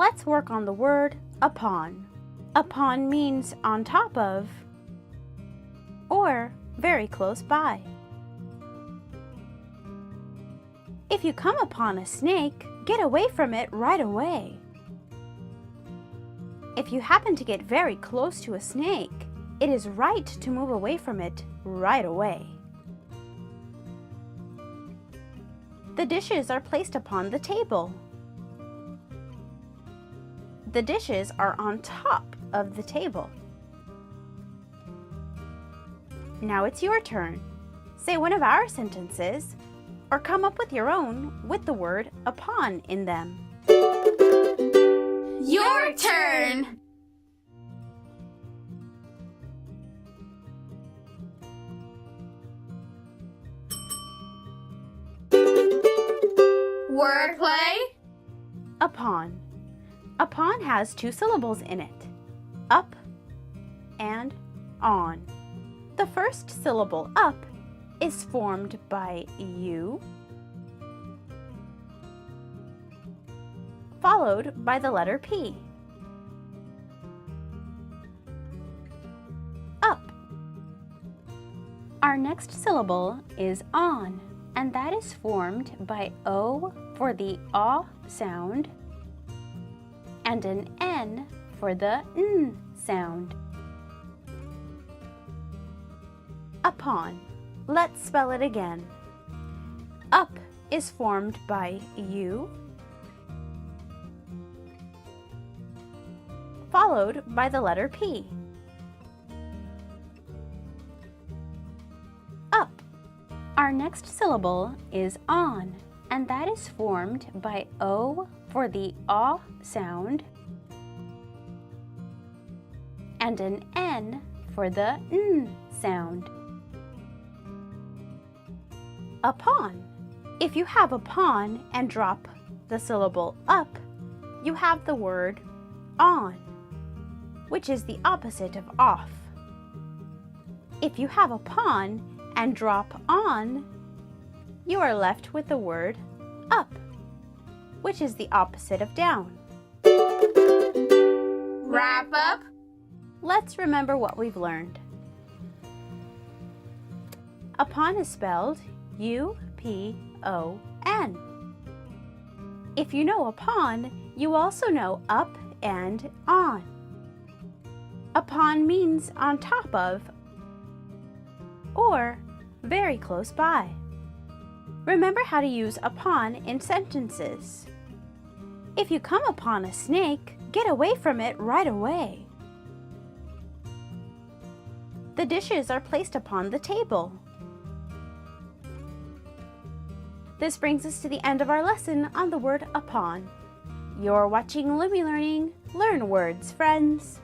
Let's work on the word upon. Upon means on top of or very close by. If you come upon a snake, get away from it right away. If you happen to get very close to a snake, it is right to move away from it right away. The dishes are placed upon the table. The dishes are on top of the table. Now it's your turn. Say one of our sentences, or come up with your own with the word upon in them. Your turn! Wordplay? Upon. Upon has two syllables in it, up and on. The first syllable up is formed by U, followed by the letter P. Up. Our next syllable is on, and that is formed by O for the aw sound and an N for the N sound. Upon. Let's spell it again. Up is formed by U, followed by the letter P. Up. Our next syllable is on, and that is formed by O for the aw sound and an N for the N sound. Upon. If you have upon and drop the syllable up, you have the word on, which is the opposite of off. If you have upon and drop on, you are left with the word up, which is the opposite of down. Wrap up. Let's remember what we've learned. Upon is spelled U-P-O-N. If you know upon, you also know up and on. Upon means on top of or very close by. Remember how to use upon in sentences. If you come upon a snake, get away from it right away. The dishes are placed upon the table. This brings us to the end of our lesson on the word upon. You're watching LUMI Learning. Learn words, friends.